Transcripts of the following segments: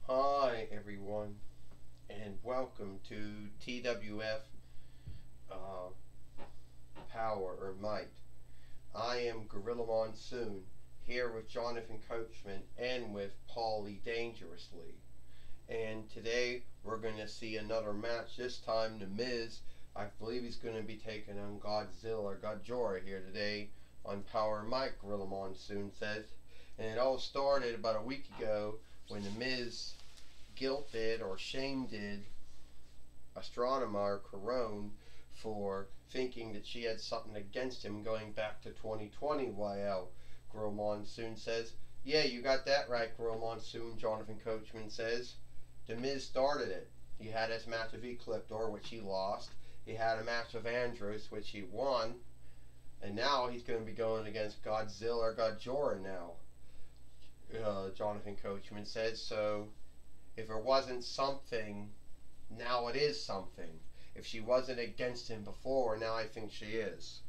Hi everyone, and welcome to TWF Power or Might. I am Gorilla Monsoon, here with Jonathan Coachman and with Paulie Dangerously. And today we're going to see another match. This time The Miz, I believe he's going to be taking on Godzilla or Godzilla here today on Powerrr Might, Gorilla Monsoon says. And it all started about a week ago when The Miz guilted or shamed astronomer Corone for thinking that she had something against him going back to 2020. YL, Gorilla Monsoon says. Yeah, you got that right, Gorilla Monsoon, Jonathan Coachman says. The Miz started it. He had his match with Ecliptor, which he lost. He had a match with Andros, which he won. And now he's going to be going against Godzilla or Godzilla now, Jonathan Coachman says. So if it wasn't something, now it is something. If she wasn't against him before, now I think she is.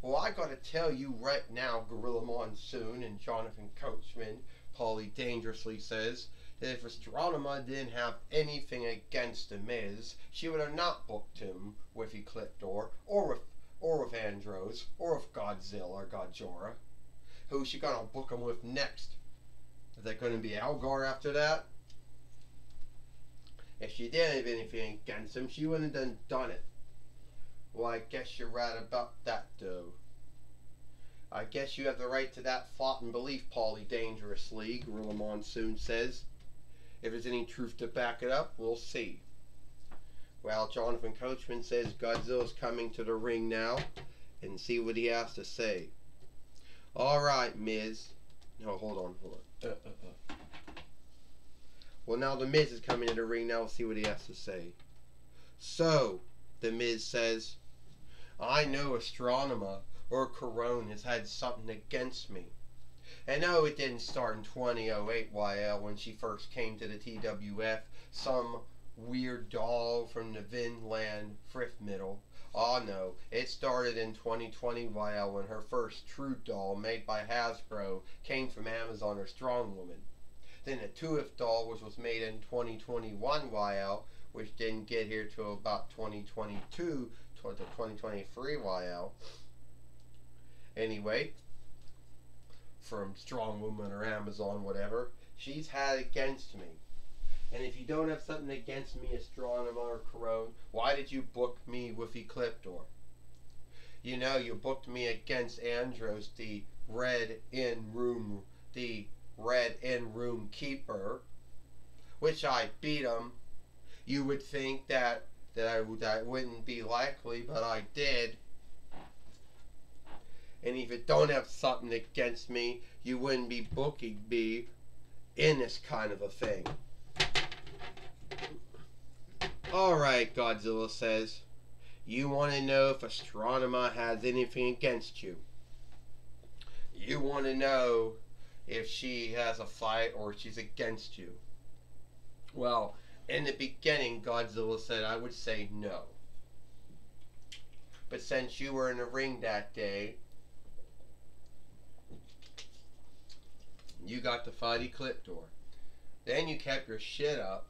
Well, I gotta tell you right now, Gorilla Monsoon and Jonathan Coachman, Paulie Dangerously says, that if Astronema didn't have anything against The Miz, she would have not booked him with Ecliptor, or with Andros, or with Godzilla or Godzilla. Who's she gonna book him with next? Is that gonna be Algar after that? If she didn't have anything against him, she wouldn't have done it. Well, I guess you're right about that, though. I guess you have the right to that thought and belief, Paulie Dangerously, Gorilla Monsoon says. If there's any truth to back it up, we'll see. Well, Jonathan Coachman says Godzilla's coming to the ring now, and see what he has to say. Alright, Miz. No, hold on. Well, now The Miz is coming to the ring now. We'll see what he has to say. So, The Miz says, I know Astronema or Corone has had something against me. And no, it didn't start in 2008 YL when she first came to the TWF. Some weird doll from the Vinland Frith Middle. Oh no, it started in 2020 YL when her first true doll made by Hasbro came from Amazon or Strong Woman. Then a Tuif doll, which was made in 2021 YL, which didn't get here till about 2022 to 2023 YL. Anyway, from Strong Woman or Amazon, whatever, she's had against me. And if you don't have something against me, Astronema or Corone, why did you book me with Ecliptor? You know, you booked me against Andros, the red in-room keeper, which I beat him. You would think that wouldn't be likely, but I did. And if you don't have something against me, you wouldn't be booking me in this kind of a thing. Alright, Godzilla says. You want to know if Astronema has anything against you. You want to know if she has a fight or she's against you. Well, in the beginning, Godzilla said I would say no. But since you were in the ring that day, you got to fight Ecliptor. Then you kept your shit up,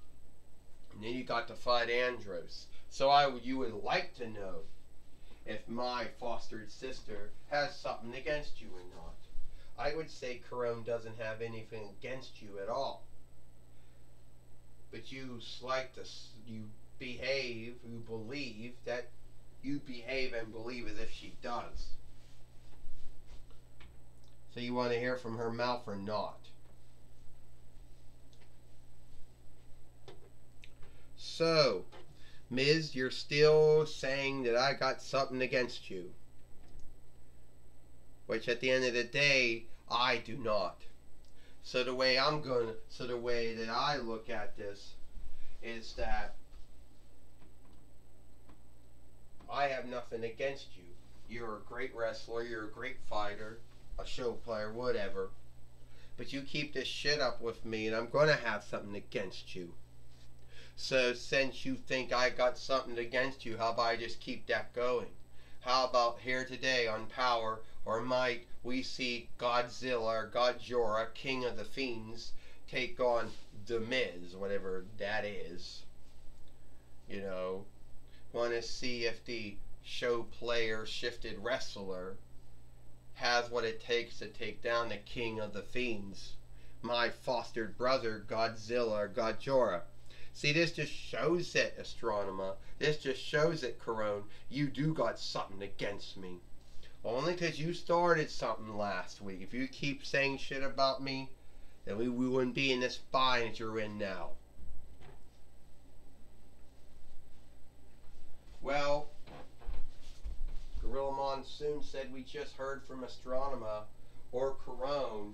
and then you got to fight Andros. So you would like to know if my fostered sister has something against you or not. I would say Corone doesn't have anything against you at all. But you behave and believe as if she does. So you want to hear from her mouth or not? So, Miz, you're still saying that I got something against you. Which at the end of the day, I do not. So the way that I look at this is that I have nothing against you. You're a great wrestler, you're a great fighter, a show player, whatever. But you keep this shit up with me and I'm gonna have something against you. So since you think I got something against you, how about I just keep that going? How about here today on Power or Might, we see Godzilla or Godzilla, King of the Fiends, take on The Miz, whatever that is. You know, want to see if the show player shifted wrestler has what it takes to take down the King of the Fiends, my fostered brother Godzilla or Godzilla. See, this just shows it, Astronomer. This just shows it, Corone. You do got something against me. Only because you started something last week. If you keep saying shit about me, then we wouldn't be in this bind that you're in now. Well, Gorilla Monsoon said we just heard from Astronomer or Corone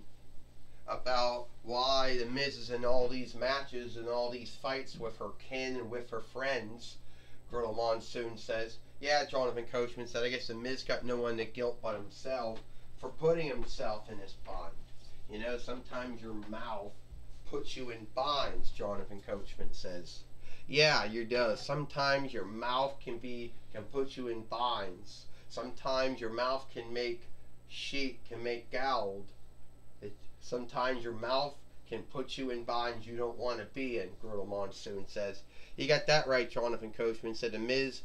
about why the Miz is in all these matches and all these fights with her kin and with her friends. Gorilla Monsoon says, yeah, Jonathan Coachman said, I guess the Miz got no one to guilt but himself for putting himself in this bind. You know, sometimes your mouth puts you in binds, Jonathan Coachman says. Yeah, you does. Sometimes your mouth can put you in binds. Sometimes your mouth can make galled. Sometimes your mouth can put you in binds you don't want to be in, Gorilla Monsoon says. You got that right, Jonathan Coachman said. The Miz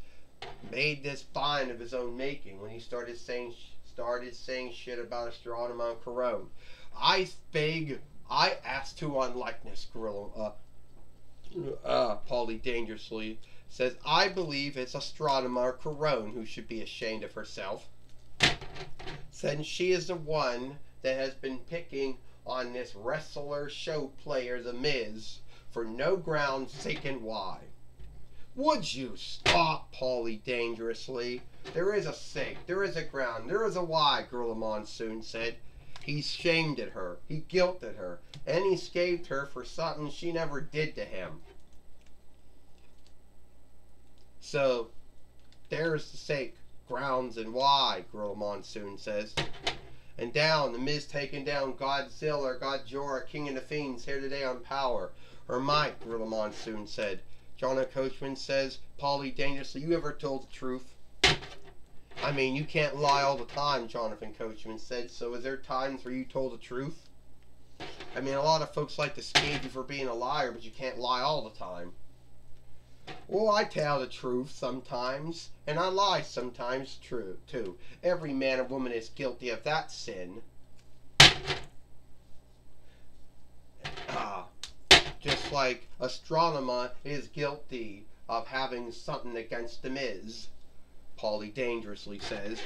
made this bind of his own making when he started saying shit about Astronomer and Corone. I asked to unlikeness, Gorilla Paulie dangerously says, I believe it's Astronomer Corone who should be ashamed of herself, since she is the one that has been picking on this wrestler show player The Miz for no ground sake and why. Would you stop, Paulie dangerously? There is a sake, there is a ground, there is a why, Gorilla Monsoon said. He shamed at her, he guilted her, and he scathed her for something she never did to him. So, there's the sake, grounds, and why, Gorilla Monsoon says. And down, the Miz taking down Godzilla, Godzilla, King of the Fiends, here today on Power or Might, Gorilla Monsoon said. Jonathan Coachman says, Paulie dangerously, you ever told the truth? I mean, you can't lie all the time, Jonathan Coachman said, so is there times where you told the truth? I mean, a lot of folks like to scab you for being a liar, but you can't lie all the time. Well, I tell the truth sometimes, and I lie sometimes too. Every man or woman is guilty of that sin. Just like Astronomer is guilty of having something against the Miz, Paulie dangerously says.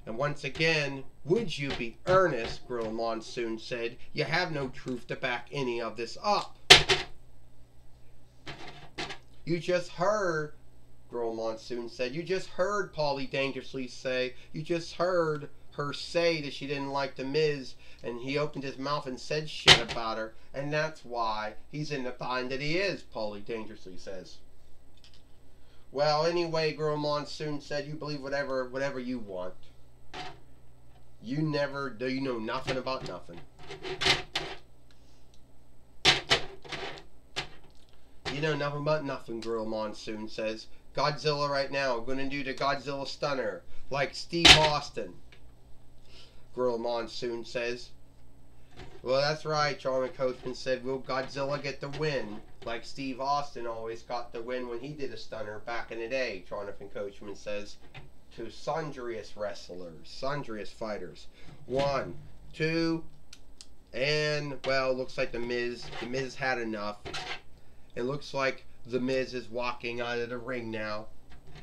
And once again, would you be earnest, Gorilla Monsoon said. You have no truth to back any of this up. You just heard, Gorilla Monsoon said, you just heard Paulie dangerously say, you just heard her say that she didn't like the Miz, and he opened his mouth and said shit about her, and that's why he's in the bind that he is, Paulie dangerously says. Well, anyway, Gorilla Monsoon said, you believe whatever you want. You know nothing about nothing. You know nothing about nothing, Gorilla Monsoon says. Godzilla right now, I'm gonna do the Godzilla Stunner, like Steve Austin, Gorilla Monsoon says. Well, that's right, Jonathan Coachman said. Will Godzilla get the win, like Steve Austin always got the win when he did a stunner back in the day, Jonathan Coachman says. To sundrious wrestlers, sundrious fighters. 1, 2, and, well, looks like the Miz had enough. It looks like the Miz is walking out of the ring now.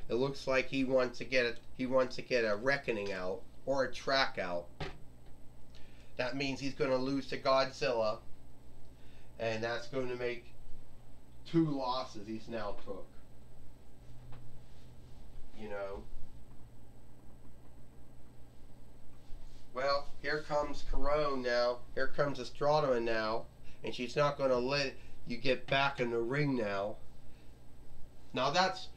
It looks like he wants to get a reckoning out or a track out. That means he's going to lose to Godzilla, and that's going to make 2 losses he's now took. You know. Well, here comes Corone now. Here comes Astronomer now, and she's not going to let you get back in the ring now. Now that's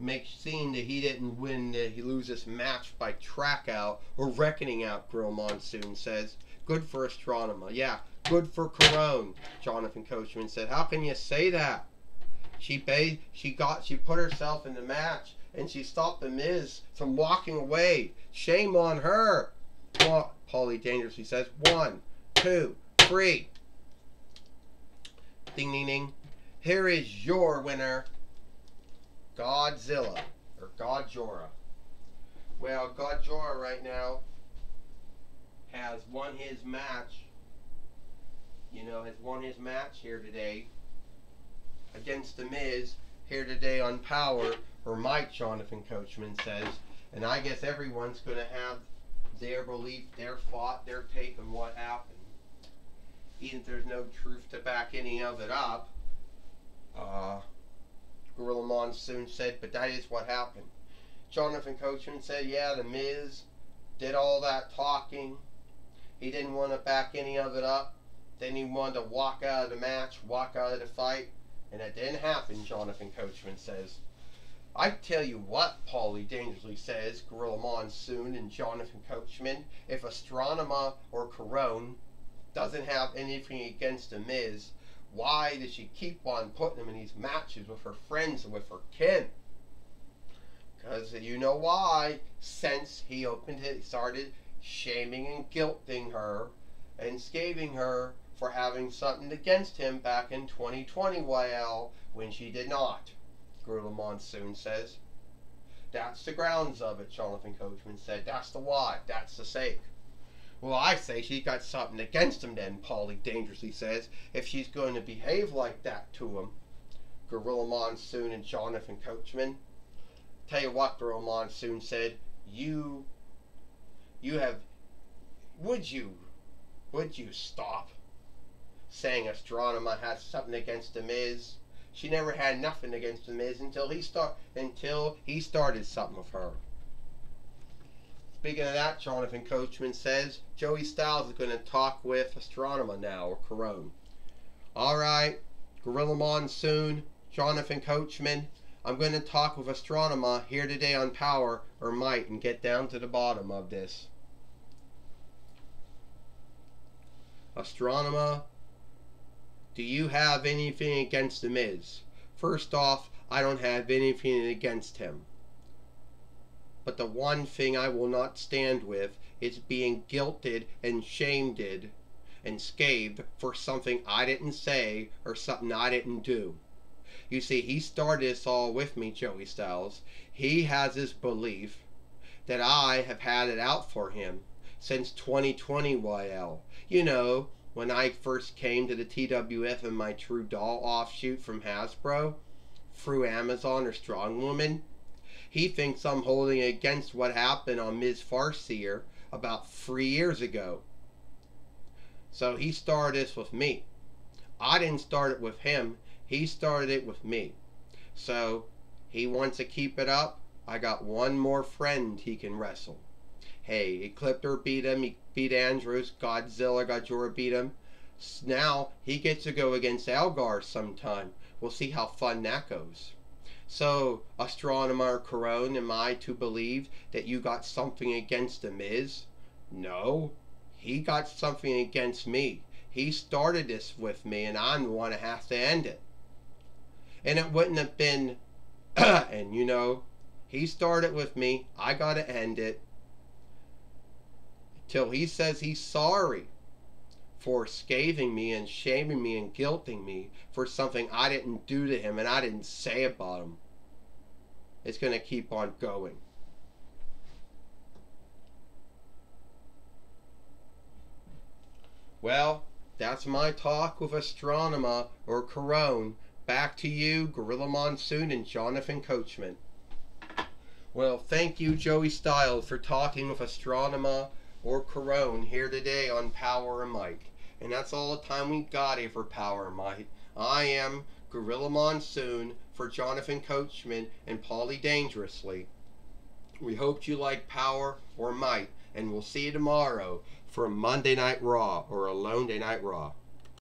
makes seem that he didn't win, that he loses match by track out or reckoning out, Gorilla Monsoon says. Good for Astronomer. Yeah, good for Corone, Jonathan Coachman said. How can you say that? She put herself in the match and she stopped the Miz from walking away. Shame on her. Paulie dangerously says, 1, 2, 3. Ding, ding, ding. Here is your winner, Godzilla, or Godzilla. Well, Godzilla right now has won his match. Has won his match here today against The Miz here today on Powerrr, or Mike, Jonathan Coachman says. And I guess everyone's going to have their belief, their thought, their take on what happened. Even if there's no truth to back any of it up. Gorilla Monsoon said, but that is what happened. Jonathan Coachman said, yeah, The Miz did all that talking. He didn't want to back any of it up. Then he wanted to walk out of the match, walk out of the fight. And that didn't happen, Jonathan Coachman says. I tell you what, Paulie dangerously says, Gorilla Monsoon and Jonathan Coachman, if Astronema or Corone doesn't have anything against The Miz, why does she keep on putting him in these matches with her friends and with her kin? Because you know why. Since he started shaming and guilting her and scathing her for having something against him back in 2020 YL when she did not, Gorilla Monsoon says. That's the grounds of it, Jonathan Coachman said. That's the why. That's the sake. Well, I say she got something against him then, Paulie dangerously says, if she's going to behave like that to him. Gorilla Monsoon and Jonathan Coachman. Tell you what, Gorilla Monsoon said, would you stop saying Astronema has something against The Miz? She never had nothing against The Miz until he started something with her. Speaking of that, Jonathan Coachman says Joey Styles is going to talk with Astronema now, or Corone. Alright, Gorilla Monsoon, Jonathan Coachman, I'm going to talk with Astronema here today on Powerrr, or Might, and get down to the bottom of this. Astronema, do you have anything against The Miz? First off, I don't have anything against him. But the one thing I will not stand with is being guilted and shamed and scathed for something I didn't say or something I didn't do. You see, he started this all with me, Joey Styles. He has this belief that I have had it out for him since 2020 YL. You know, when I first came to the TWF in my True Doll offshoot from Hasbro through Amazon or Strong Woman. He thinks I'm holding it against what happened on Ms. Farseer about 3 years ago. So he started this with me. I didn't start it with him. He started it with me. So he wants to keep it up. I got one more friend he can wrestle. Hey, Ecliptor beat him. He beat Andrews. Godzilla beat him. Now he gets to go against Algar sometime. We'll see how fun that goes. So, Astronema or Corone, am I to believe that you got something against The Miz? No. He got something against me. He started this with me, and I'm the one that has to end it. And it wouldn't have been, and you know, he started with me. I got to end it. Till he says he's sorry for scathing me and shaming me and guilting me for something I didn't do to him and I didn't say about him. It's going to keep on going. Well, that's my talk with Astronema or Corone. Back to you, Gorilla Monsoon and Jonathan Coachman. Well, thank you, Joey Styles, for talking with Astronema or Corone here today on Powerrr and Might. And that's all the time we got here for Powerrr and Might. I am Gorilla Monsoon for Jonathan Coachman and Paulie Dangerously. We hope you like Powerrr or Might, and we'll see you tomorrow for a Monday Night Raw or a Lone Day Night Raw.